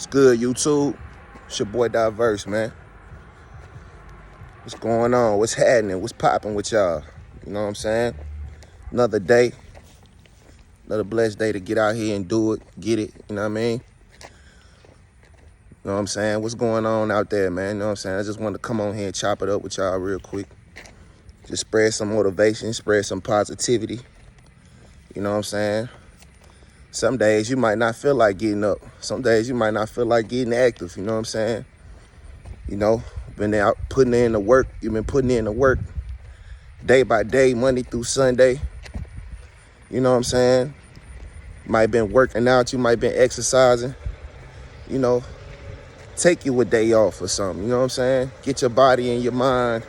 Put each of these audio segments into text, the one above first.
It's good, YouTube. It's your boy Diverse, man. What's going on? What's happening? What's popping with y'all? You know what I'm saying? Another day. Another blessed day to get out here and do it. Get it. You know what I mean? You know what I'm saying? What's going on out there, man? You know what I'm saying? I just wanted to come on here and chop it up with y'all real quick. Just spread some motivation, spread some positivity. You know what I'm saying? Some days you might not feel like getting up. Some days you might not feel like getting active. You know what I'm saying? You know, been out putting in the work. You've been putting in the work day by day, Monday through Sunday. You know what I'm saying? You might have been working out. You might have been exercising. You know, take you a day off or something. You know what I'm saying? Get your body and your mind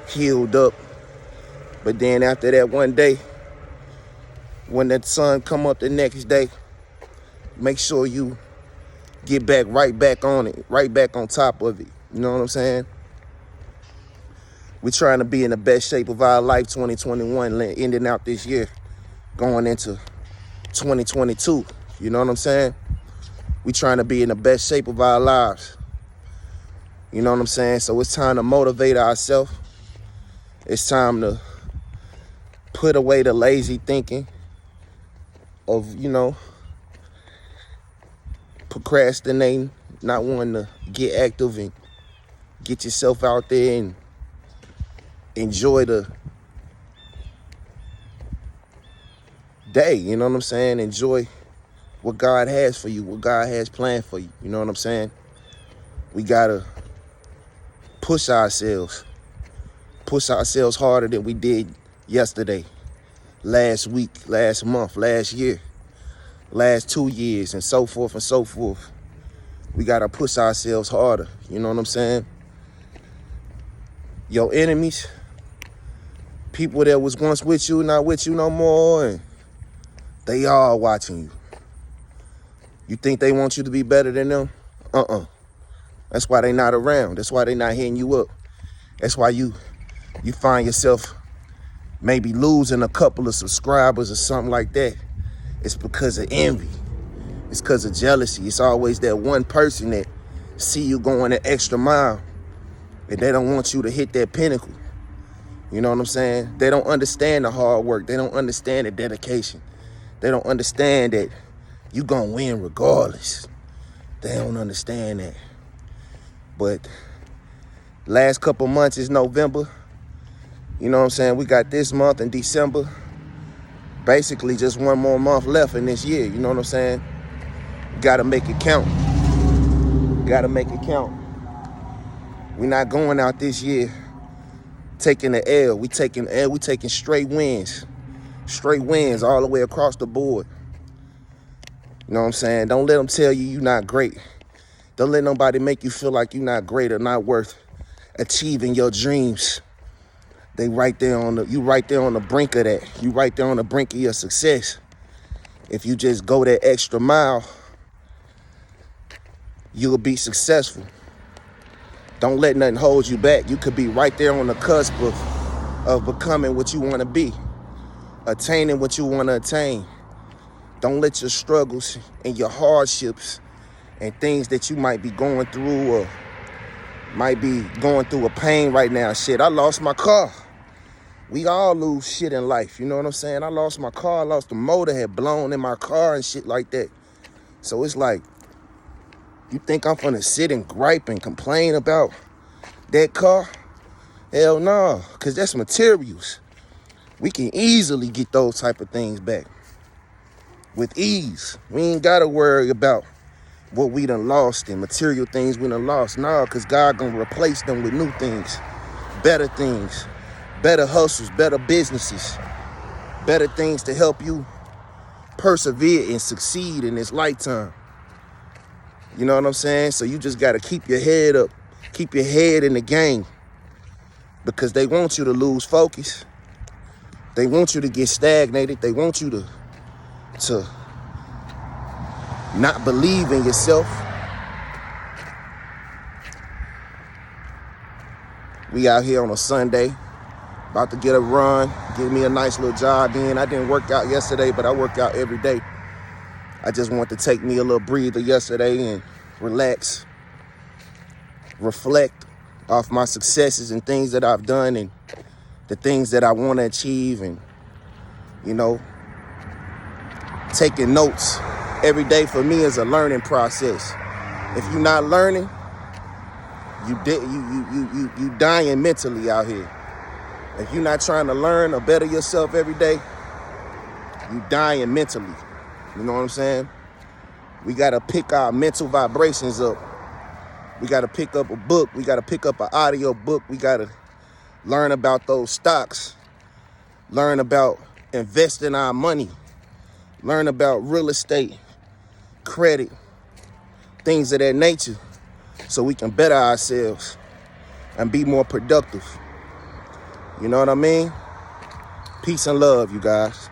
healed up. But then after that one day, when the sun come up the next day, make sure you get back right back on it, right back on top of it. You know what I'm saying? We're trying to be in the best shape of our life, 2021, ending out this year, going into 2022. You know what I'm saying? We're trying to be in the best shape of our lives. You know what I'm saying? So it's time to motivate ourselves. It's time to put away the lazy thinking of, you know, procrastinating, not wanting to get active and get yourself out there and enjoy the day. You know what I'm saying? Enjoy what God has for you, what God has planned for you. You know what I'm saying? We gotta push ourselves harder than we did yesterday, last week, last month, last year, last 2 years, and so forth and so forth. We gotta push ourselves harder. You know what I'm saying? Your enemies, people that was once with you, not with you no more, and they all watching you. You think they want you to be better than them? That's why they not around. That's why they not hitting you up. That's why you find yourself maybe losing a couple of subscribers or something like that. It's because of envy. It's because of jealousy. It's always that one person that see you going an extra mile and they don't want you to hit that pinnacle. You know what I'm saying? They don't understand the hard work. They don't understand the dedication. They don't understand that you gonna win regardless. They don't understand that. But last couple months is November. You know what I'm saying? We got this month and December. Basically just one more month left in this year. You know what I'm saying? Gotta make it count. Gotta make it count. We're not going out this year taking the L. We taking straight wins. Straight wins all the way across the board. You know what I'm saying? Don't let them tell you you're not great. Don't let nobody make you feel like you're not great or not worth achieving your dreams. You right there on the brink of that. You right there on the brink of your success. If you just go that extra mile, you'll be successful. Don't let nothing hold you back. You could be right there on the cusp of becoming what you want to be, attaining what you want to attain. Don't let your struggles and your hardships and things that you might be going through or might be going through a pain right now. Shit, I lost my car. We all lose shit in life, you know what I'm saying? I lost my car, I lost the motor, had blown in my car and shit like that. So it's like, you think I'm gonna sit and gripe and complain about that car? Hell no, because that's materials. We can easily get those type of things back with ease. We ain't gotta worry about what we done lost and material things we done lost. No, because God gonna replace them with new things, better hustles, better businesses, better things to help you persevere and succeed in this lifetime. You know what I'm saying? So you just got to keep your head up, keep your head in the game, because they want you to lose focus. They want you to get stagnated. They want you to not believe in yourself. We out here on a Sunday, about to get a run, give me a nice little jog in. I didn't work out yesterday, but I work out every day. I just want to take me a little breather yesterday and relax, reflect off my successes and things that I've done and the things that I want to achieve, and, you know, taking notes every day for me is a learning process. If you're not learning, you dying mentally out here. If you're not trying to learn or better yourself every day, you dying mentally. You know what I'm saying? We got to pick our mental vibrations up. We got to pick up a book. We got to pick up an audio book. We got to learn about those stocks. Learn about investing our money. Learn about real estate, credit, things of that nature, so we can better ourselves and be more productive. You know what I mean? Peace and love, you guys.